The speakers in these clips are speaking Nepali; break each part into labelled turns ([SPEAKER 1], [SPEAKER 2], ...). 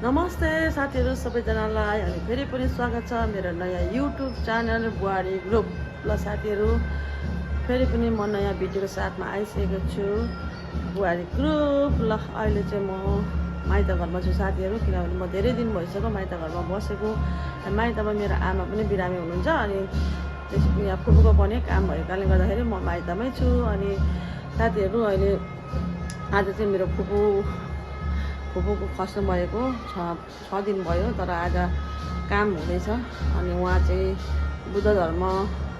[SPEAKER 1] नमस्ते साथीहरू सबैजनालाई अनि फेरि पनि स्वागत छ मेरो नयाँ युट्युब च्यानल बुहारी ग्रुप। ल साथीहरू फेरि पनि म नयाँ भिडियोको साथमा आइसकेको छु बुहारी ग्रुप। ल अहिले चाहिँ म माइत घरमा छु साथीहरू, किनभने म धेरै दिन भइसक्यो माइत घरमा बसेको। माइतमा मेरो आमा पनि बिरामी हुनुहुन्छ अनि त्यसपछि यहाँ फुपूको पनि काम भएको कारणले गर्दाखेरि म माइतमै छु। अनि साथीहरू अहिले आज चाहिँ मेरो फुपूको खस्नु भएको 6 दिन भयो, तर आज काम हुँदैछ। अनि उहाँ चाहिँ बुद्ध धर्म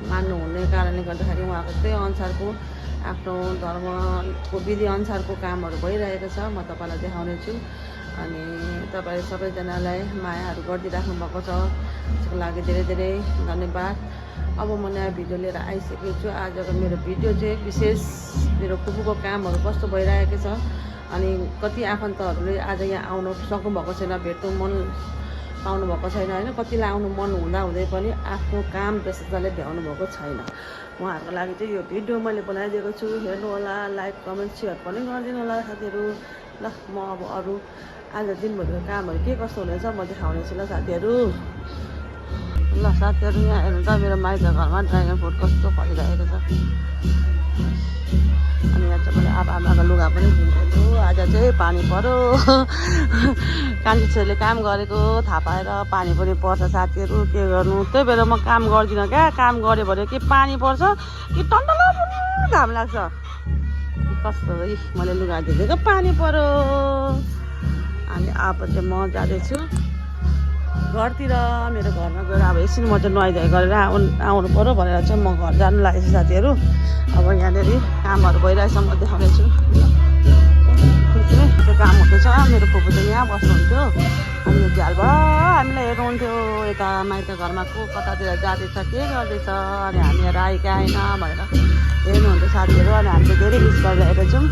[SPEAKER 1] मान्नुहुने कारणले गर्दाखेरि उहाँको त्यही अनुसारको आफ्नो धर्मको विधि अनुसारको कामहरू भइरहेको छ। म तपाईँलाई देखाउने छु अनि तपाईँ सबैजनालाई मायाहरू गरिदिइराख्नु भएको छ, त्यसको लागि धेरै धेरै धन्यवाद। अब म नयाँ भिडियो लिएर आइसकेको छु। आजको मेरो भिडियो चाहिँ विशेष मेरो फुपूको कामहरू कस्तो भइरहेको छ अनि कति आफन्तहरूले आज यहाँ आउनु सक्नुभएको छैन, भेट्नु मन पाउनु भएको छैन होइन, कतिलाई आउनु मन हुँदै पनि आफ्नो काम व्यस्तताले भ्याउनु भएको छैन। उहाँहरूको लागि चाहिँ यो भिडियो मैले बनाइदिएको छु। हेर्नु होला, लाइक कमेन्ट सेयर पनि गरिदिनु होला साथीहरू। ल म अब अरू आज दिनभरिको कामहरू के कस्तो हुनेछ म देखाउने छु ल साथीहरू। ल साथीहरू यहाँ हेर्नु त मेरो माइत घरमा ड्रागन फ्रुट कस्तो फलिरहेको छ। अनि यहाँ चाहिँ मैले आमाको लुगा पनि दिएको छु। आज चाहिँ पानी पऱ्यो, कान्छी छोरीले काम गरेको थाहा पाएर पानी पनि पर्छ साथीहरू, के गर्नु। त्यही भएर म काम गर्दिनँ क्या। काम गऱ्यो भने कि पानी पर्छ कि टन्टलो घाम लाग्छ। कस्तो मैले लुगा दिएको पानी पऱ्यो। अनि अब चाहिँ म जाँदैछु घरतिर। मेरो घरमा गएर अब एकछिन म चाहिँ नुहाइधुवाइ गरेर आउनु पऱ्यो भनेर चाहिँ म घर जानु लागेको छु साथीहरू। अब यहाँनिर कामहरू भइरहेछ, म देखाउने छु। त्यो काम हुँदैछ। मेरो फुपू चाहिँ यहाँ बस्नुहुन्थ्यो अनि झ्यालबाट हामीलाई हेर्नुहुन्थ्यो यता माइत घरमा को कतातिर जाँदैछ के गर्दैछ, अनि हामी हेरेर आयो कि आएन भनेर हेर्नुहुन्थ्यो साथीहरू। अनि हामीले धेरै मिस गरिरहेको छौँ।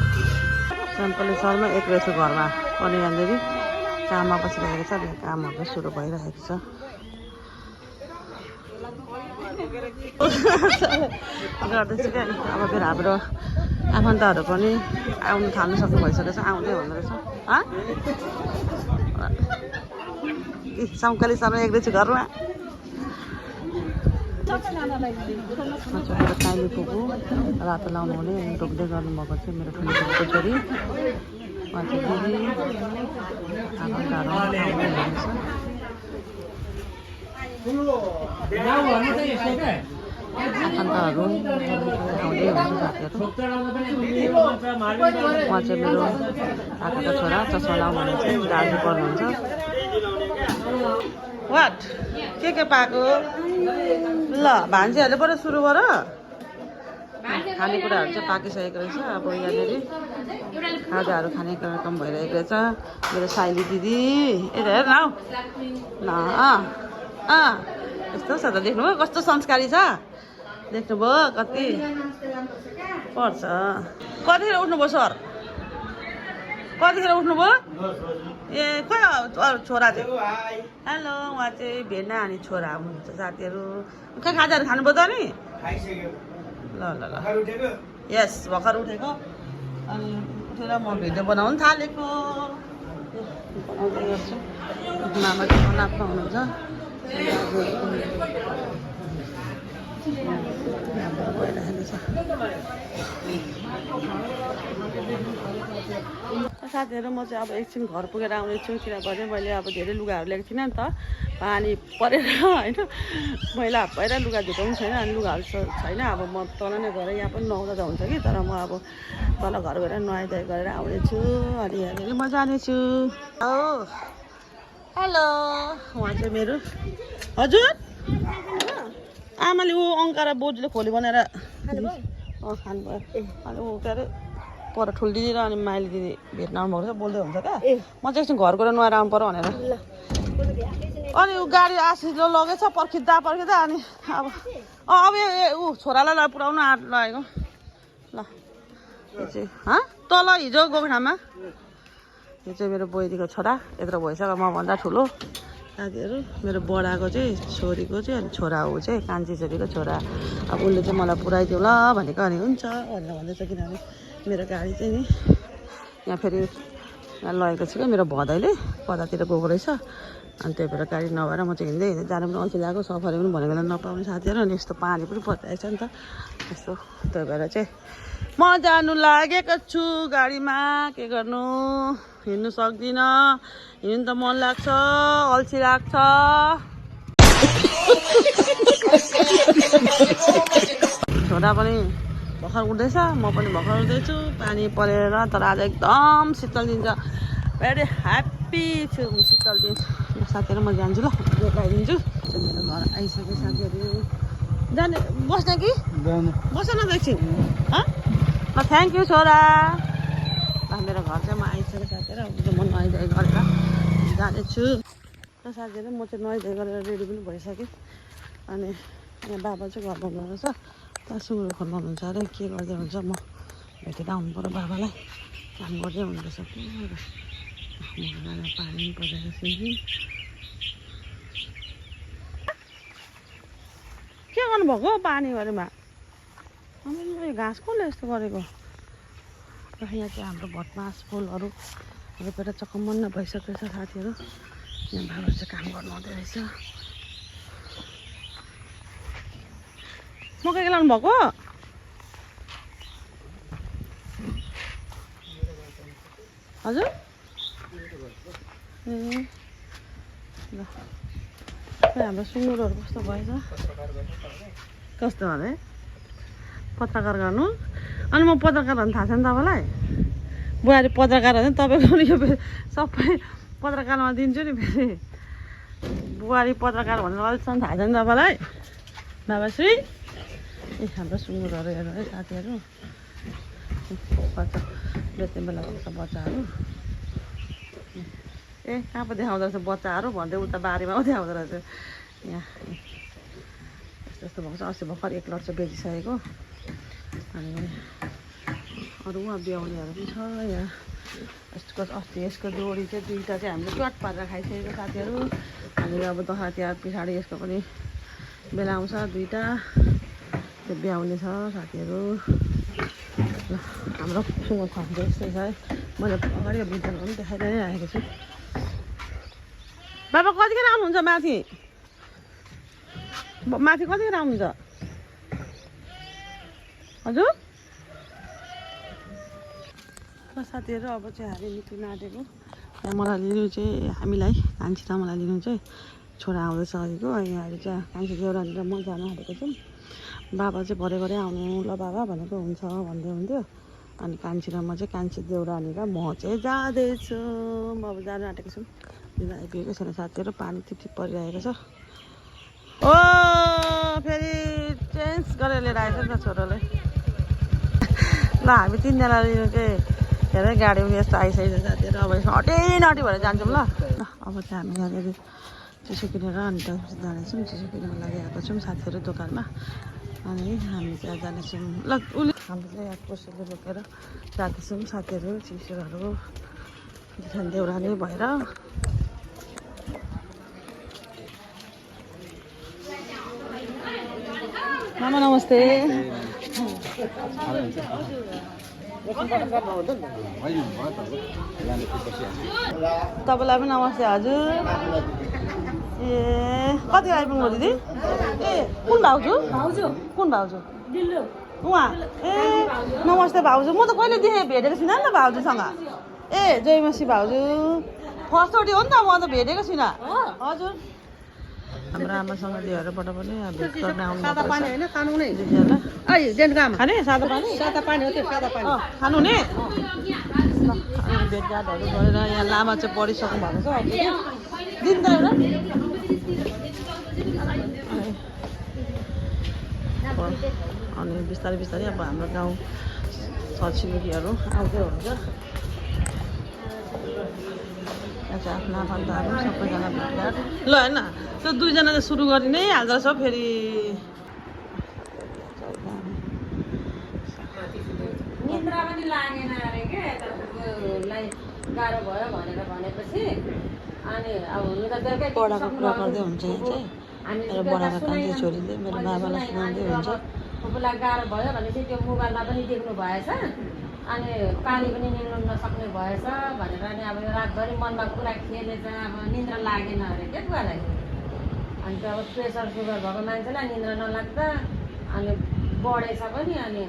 [SPEAKER 1] सिम्पली शर्मा एक रहेछ घरमा अनि यहाँनिर काममा बसिरहेको छ। अनि कामहरू सुरु भइरहेको छ। गर्दैछु क्या। अब फेरि हाम्रो आफन्तहरू पनि आउनु थाल्नु सक्नु भइसकेको छ, आउँदै हुँदो रहेछ। सङ्कली शर्मा एक्दैछु घरमा। मेरो काइली फुपू रातो लाउनु हुने रोक्दै गर्नुभएको चाहिँ मेरो ठुलो फुपूको छोरी उहाँ चाहिँ दिदी आफन्तहरू आउँदै हुँदैछ। आफन्तहरू आउँदै हुन्छ साथीहरू। उहाँ चाहिँ मेरो आकाको छोरा चस्मा लाउनु चाहिँ दाजु पर्नुहुन्छ। वाट के पाएको ल भान्जीहरूले पऱ्यो सुरु गर। खानेकुराहरू चाहिँ पाकिसकेको रहेछ। अब यहाँनिर खाजाहरू खाने कार्यक्रम भइरहेको रहेछ। मेरो साइली दिदी यता हेर न हौ ल यस्तो छ त। देख्नुभयो कस्तो संस्कारी छ, देख्नुभयो कति पर्छ। कतिखेर उठ्नुभयो सर, कतिखेर उठ्नुभयो? ए खोइ छोरा चाहिँ हेलो उहाँ चाहिँ भेना अनि छोरा हुनुहुन्छ साथीहरू। खै खाजाहरू खानुभयो त नि? ल ल ल यस भर्खर उठेको। अनि उठेर म भिडियो बनाउनु थालेको। बनाउँदै गर्छु। मामा चाहिँ बनाएको हुनुहुन्छ। साथीहरू म चाहिँ अब एकछिन घर पुगेर आउनेछु, किनभने मैले अब धेरै लुगाहरू ल्याएको थिइनँ नि त, पानी परेर होइन मैला भएर लुगा धुएको पनि छैन। अनि लुगाहरू छैन। अब म तल नै गएर यहाँ पनि नुहाउँदा त हुन्छ कि, तर म अब तल घर गएर नुहाइधुवाइ गरेर आउनेछु। अनि यहाँनिर म जानेछु। हो हेलो उहाँ चाहिँ मेरो हजुर आमाले ऊ अङ्कारा बोजूले खोली बनाएर खानुभयो। अनि ऊ के अरे पर ठुलो दिदी र अनि माइली दिदी भेट्न आउनुभएको छ, बोल्दै हुन्छ क्या। म चाहिँ एकछिन घर गएर नुहाएर आउनु पऱ्यो भनेर। अनि ऊ गाडी आशिषले लगेछ पर्खिँदा अनि अब ऊ छोरालाई पुऱ्याउनु आँट लागेको। ल यो चाहिँ तल हिजो गएको ठाउँमा यो चाहिँ मेरो बहिनीको छोरा, यत्रो भइसक्यो मभन्दा ठुलो साथीहरू। मेरो बडाको चाहिँ छोरीको चाहिँ अनि छोरा ऊ चाहिँ कान्छी छोरीको छोरा। अब उसले चाहिँ मलाई पुऱ्याइदियो ल भनेको। अनि हुन्छ भनेर भन्दैछ, किनभने मेरो गाडी चाहिँ नि यहाँ फेरि यहाँ लगेको छु क्या मेरो भदैले कतातिर गएको रहेछ अनि त्यही भएर गाडी नभएर म चाहिँ हिँड्दै हिँड्दै जानु पनि अल्छी लागेको सफारी पनि भनेको बेला नपाउने साथीहरू अनि यस्तो पानी पनि परिरहेको छ नि त यस्तो त्यही भएर चाहिँ म जानु लागेको छु गाडीमा के गर्नु हिँड्नु सक्दिनँ हिँड्नु त मन लाग्छ अल्छी लाग्छ छोरा पनि भर्खर उठ्दैछ म पनि भर्खर उठ्दैछु पानी परेर तर आज एकदम शीतल दिन छ भेरी ह्याप्पी छु शीतल दिन साथीहरू म जान्छु ल लगाइदिन्छु मेरो घर आइसक्यो साथीहरू जाने बस्ने कि बस न एकछिन ल थ्याङ्क यू छोरा मेरो घर चाहिँ म आइसकेँ साथीहरू म नुहाइधुवाइ गरेर जानेछु र साथीहरू म चाहिँ नुहाइधुवाइ गरेर रेडी पनि भइसकेँ अनि यहाँ बाबा चाहिँ घर बन्द रहेछ त सुँगुर खोल्नुहुन्छ अरे के गर्दै हुन्छ म भेटेर आउनु पऱ्यो बाबालाई काम गर्दै हुँदैछ पानी पनि परेको छु के गर्नुभएको पानीभरिमा घाँस कसले यस्तो गरेको र यहाँ चाहिँ हाम्रो भटमास फुलहरू रोपेर चकमन्न भइसकेको छ साथीहरू यहाँ बाबा चाहिँ काम गर्नु हुँदो रहेछ मकै लाउनु भएको हजुर ए ल हाम्रो सुँगुरहरू कस्तो भएछ कस्तो अरे पत्रकार गर्नु अनि म पत्रकार भन्नु थाहा छ नि तपाईँलाई बुहारी पत्रकार हो नि तपाईँको यो सबै पत्रकारमा दिन्छु नि फेरि बुहारी पत्रकार भनेर अहिलेसम्म थाहा छ नि तपाईँलाई बाबाश्री ए हाम्रो सुँगुरहरू हेर्नु है साथीहरू बच्चा बेच्ने बेला भएको छ बच्चाहरू ए कहाँ पो देखाउँदो रहेछ बच्चाहरू भन्दै उता बारीमा पो देखाउँदो रहेछ यहाँ यस्तो यस्तो भएको छ अस्ति भर्खर 1 लाख चाहिँ बेचिसकेको अनि अरू उहाँ ब्याउनेहरू पनि छ यहाँ यसको अस्ति यसको जोडी चाहिँ 2टा चाहिँ हामीले ट्वाट पारेर खाइसकेको साथीहरू अनि अब दसैँ तिहार पछाडि यसको पनि बेला आउँछ 2टा त्यो ब्याउने छ साथीहरू ल हाम्रो सुँगुर खान्छ यस्तै छ है मैले अगाडि भिडियोमा पनि देखाइरहे राखेको छु बाबा कतिखेर आउनुहुन्छ माथि कतिखेर आउनुहुन्छ हजुर साथीहरू अब चाहिँ हामी मिठो नाटेको यहाँ मलाई लिनु चाहिँ हामीलाई कान्छी र मलाई लिनु चाहिँ छोरा आउँदैछ अघिको यहाँ अहिले चाहिँ कान्छी देउरानी र म जानु आँटेको छौँ बाबा चाहिँ भरे भरे आउनु ल बाबा भनेको हुन्छ भन्दै हुन्थ्यो अनि कान्छी र म चाहिँ कान्छी देउरानी र म चाहिँ जाँदैछु म अब जानु आँटेको छु लिन आइपुगेको छैन साथीहरू पानी टिप परिरहेको छ ओ फेरि चेन्ज गरेर लिएर आएछ नि त छोराले ल हामी 3जना लिनु चाहिँ धेरै गाडी पनि यस्तो आइसकेको छ साथीहरू अब यसमा नटी भएर जान्छौँ ल अब चाहिँ हामी यहाँनिर चिसो किनेर अनि त्यसपछि जानेछौँ चिसो किन्नको लागि आएको छौँ साथीहरू दोकानमा अनि हामी चाहिँ जानेछौँ ल उसले हाम्रो चाहिँ यहाँ कोसेली बोकेर जाँदैछौँ साथीहरू चिसोहरू देउरानी भएर मामा नमस्ते तपाईँलाई पनि नमस्ते हजुर ए कति आइपुग्नु दिदी ए कुन भाउजू कुन भाउजू उहाँ ए नमस्ते भाउजू म त कहिले देखेँ भेटेको छुइनँ नि त भाउजूसँग ए जयमसी भाउजू फर्स्टचोटि हो नि त म त भेटेको छुइनँ हजुर हाम्रो आमासँग दिदीहरूबाट पनि भेट गर्न आउनु सादा पानी होइन खानु नै खाने सादा पानी हो त्यो सादा पानी खानु नि भेटघाटहरू गरेर यहाँ लामा चाहिँ पढिसक्नु भएको छ दिन त एउटा अनि बिस्तारै बिस्तारै अब हाम्रो गाउँ छरछिमेकीहरू आउँदै हुन्छ यहाँ चाहिँ आफ्ना आफन्तहरू सबैजना भेटघाट ल होइन त्यो 2जना चाहिँ सुरु गरि नै हाल्दो रहेछ फेरि निन्द्रा पनि लागेन अरे के तपाईँलाई गाह्रो भयो भनेर भनेपछि अनि अब हुनु त बेलुकै बडाको कुरा गर्दै हुन्छ यहाँ चाहिँ मेरो बडाको कान्छी छोरीले मेरो बाबालाई सुनाउँदै हुन्छ तपाईँलाई गाह्रो भयो भनेपछि त्यो मोबाइलमा पनि देख्नु भएछ
[SPEAKER 2] अनि पानी पनि निल्नु नसक्ने भएछ भनेर नि अब रातभरि मनमा कुरा खेलेछ अब निद्रा लागेन अरे के बुवालाई अनि त अब प्रेसर सुगर भएको मान्छेलाई निद्रा नलाग्दा अनि बढेछ पनि अनि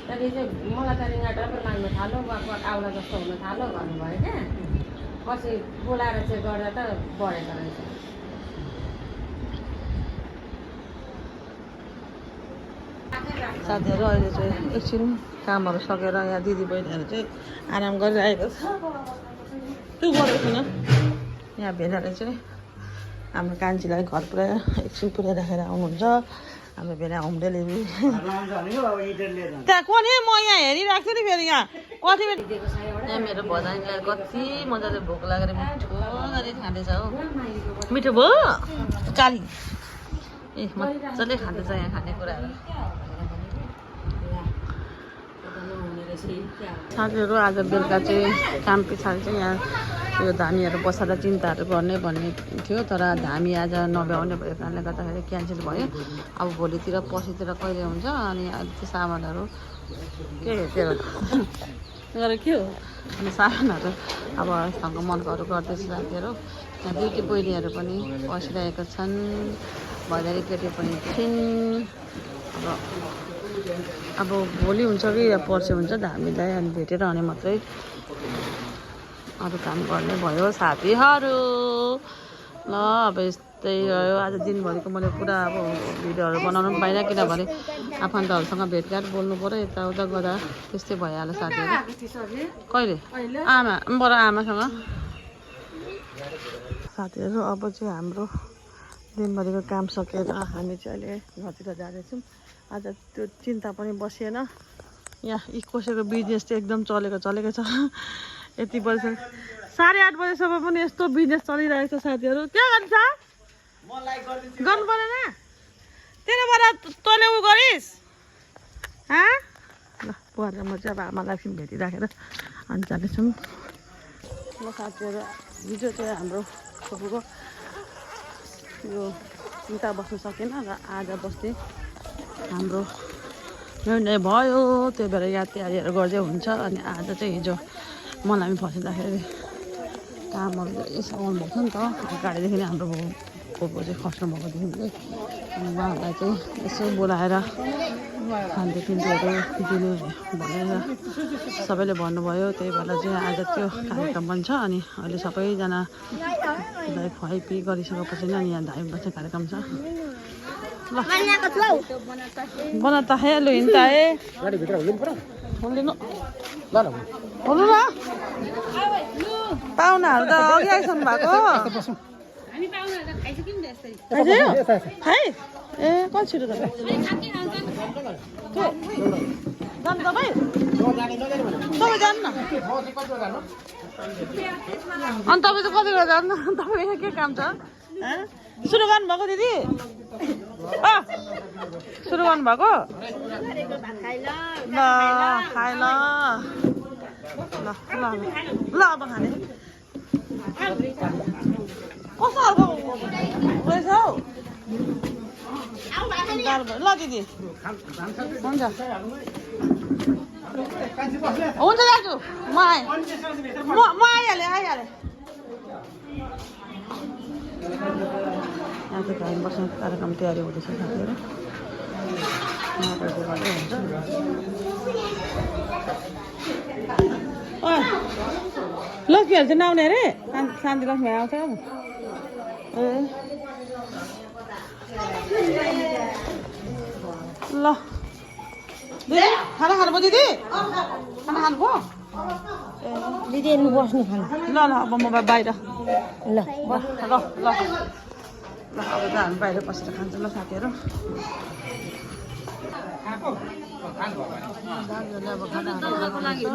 [SPEAKER 2] त्यहाँदेखि चाहिँ मलाई त रिङ्गाटर पनि लाग्नु थाल्यो वाक आउला जस्तो हुन थाल्यो भन्नुभयो क्या पछि बोलाएर चाहिँ गर्दा त बढेको रहेछ
[SPEAKER 1] साथीहरू अहिले चाहिँ एकछिन कामहरू सकेर यहाँ दिदी बहिनीहरू चाहिँ आराम गरिरहेको छ त्यो गरेको छैन यहाँ भेनाले चाहिँ हाम्रो कान्छीलाई घर पुरा एकछिन पुऱ्याइराखेर आउनुहुन्छ हाम्रो भेना होम डेलिभरी त्यहाँ कोनी म यहाँ हेरिरहेको छु नि फेरि यहाँ कति बेला यहाँ मेरो भदानीलाई कति मजाले भोक लागेर मिठो गरी खाँदैछ हो मिठो भयो काली ए मजाले खाँदैछ यहाँ खानेकुराहरू साथीहरू आज बेलुका चाहिँ काम पछाडि चाहिँ यहाँ यो धामीहरू बसेर चिन्ताहरू गर्ने भन्ने थियो तर धामी आज नभ्याउने भएको कारणले गर्दाखेरि क्यान्सल भयो अब भोलितिर पर्सितिर कहिले हुन्छ अनि त्यो सामानहरू के हेरेर गरेर के हो अनि सामानहरू अब सँग मनकोहरू गर्दैछ साथीहरू यहाँ दुईटी बहिनीहरू पनि बसिरहेका छन् भैलेरी केटी पनि थिइन् अब भोलि हुन्छ कि या पर्सि हुन्छ धामीलाई अनि भेटेर आउने मात्रै अरू काम गर्ने भयो साथीहरू ल अब यस्तै गयो आज दिनभरिको मैले पुरा अब भिडियोहरू बनाउनु पनि पाइनँ किनभने आफन्तहरूसँग भेटघाट बोल्नु पऱ्यो यताउता गर्दा त्यस्तै भइहाल्यो साथीहरू कहिले आमा बडा आमासँग साथीहरू अब चाहिँ हाम्रो दिनभरिको काम सकेर हामी चाहिँ अहिले घरतिर जाँदैछौँ आज त्यो चिन्ता पनि बसिएन यहाँ कसैको बिजनेस चाहिँ एकदम चलेको छ यति बजी 8:30 बजेसम्म पनि यस्तो बिजनेस चलिरहेको छ साथीहरू के गर्छ गर्नु परेन तेरोबाट तँले उ गरिस् ल बुहारी म चाहिँ अब आमालाई एकछिन भेटिराखेर अनि जाँदैछौँ ल साथीहरू हिजो चाहिँ हाम्रो छोपुको यो चिन्ता बस्नु सकेन र आज बस्ने हाम्रो निर्णय भयो त्यही भएर याद तयारीहरू गर्दै हुन्छ अनि आज चाहिँ हिजो मलाई पनि फसिँदाखेरि कामहरू धेरै सामान भएको छ नि त गाडीदेखि नै हाम्रो कोपो चाहिँ खस्नु भएकोदेखि चाहिँ अनि उहाँहरूलाई चाहिँ यसो बोलाएर खाद्यपिण्डहरू दिनु भनेर सबैले भन्नुभयो त्यही भएर चाहिँ आज त्यो कार्यक्रम पनि छ अनि अहिले सबैजनालाई खुवाइपिई गरिसकेपछि नै यहाँ धामी बस्ने कार्यक्रम छ ल बनाता है लो हिँड्ता है हुनु न पाहुनाहरू त अघि आइसक्नु भएको ए कति छिटो तपाईँ जानु तपाईँ जानु न अनि तपाईँ चाहिँ कति बेला जानु तपाईँ यहाँ के काम छ सुरु गर्नुभएको दिदी सुरु गर्नुभएको ल खाए ल ल ल ल अब खाने कस्तो खालको रहेछ हौ ल दिदी हुन्छ हुन्छ दाजु म आएँ म आइहालेँ यहाँ चाहिँ घाइ बस्ने कार्यक्रम तयारी हुँदैछ साथीहरू लक्ष्मीहरू चाहिँ नआउने अरे शान्ति लक्ष्मी आउँछ ए ल दिदी खाना खानुभयो दिदी खाना खानुभयो
[SPEAKER 2] दिदी बस्नु खानु
[SPEAKER 1] ल ल अब म बाहिर
[SPEAKER 2] ल
[SPEAKER 1] ल ल ल अब त हामी बाहिर बसेर खान्छौँ ल साथीहरू दाजुहरूले अब खानाहरूको लागि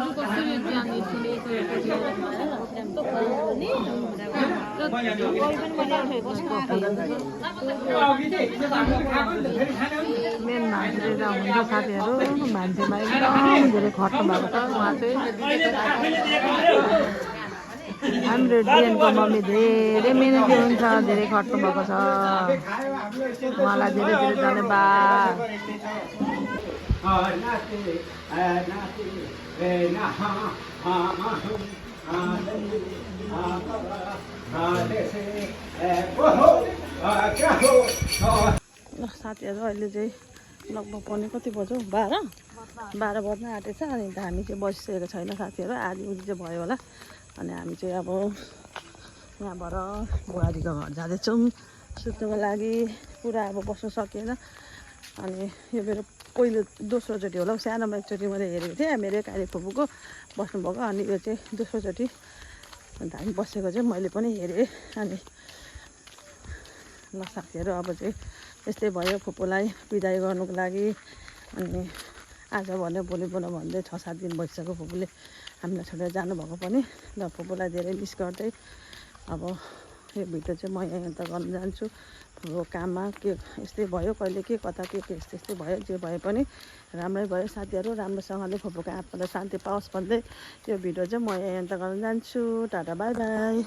[SPEAKER 1] मेन मान्छे हुन्छ साथीहरू मान्छेमा एकदम धेरै खट्नु भएको छ उहाँ चाहिँ हाम्रो डिएनको मम्मी धेरै मिहिनेती हुन्छ धेरै खट्नु भएको छ उहाँलाई धेरै धेरै धन्यवाद ल साथीहरू अहिले चाहिँ लगभग पाउने कति बज्यो 12 बज्न आँटेछ अनि हामी चाहिँ बसिसकेको छैन साथीहरू आधी उधी चाहिँ भयो होला अनि हामी चाहिँ अब यहाँबाट बुहारीको घर जाँदैछौँ सुत्नुको लागि पुरा अब बस्नु सकिएन अनि यो मेरो पहिलो दोस्रोचोटि होला सानोमा एकचोटि मैले हेरेको थिएँ मेरो काली फुपूको बस्नुभएको अनि यो चाहिँ दोस्रोचोटि अन्त हामी बसेको चाहिँ मैले पनि हेरेँ अनि ल साथीहरू अब चाहिँ यस्तै भयो फुपूलाई बिदाई गर्नुको लागि अनि आज भन्यो भोलि बोल्नु भन्दै 6-7 दिन भइसक्यो फुपूले हामीलाई छोडेर जानुभएको पनि ल फुपूलाई धेरै मिस गर्दै अब यो भिडियो चाहिँ म यहाँ त गर्न जान्छु फुपूको काममा के यस्तै भयो कहिले के कता के यस्तै भयो जे भए पनि राम्रै भयो साथीहरू राम्रोसँगले फुपूको आत्मालाई शान्ति पाओस् भन्दै यो भिडियो चाहिँ म यहाँ त गर्न जान्छु टाटा बाई बाई।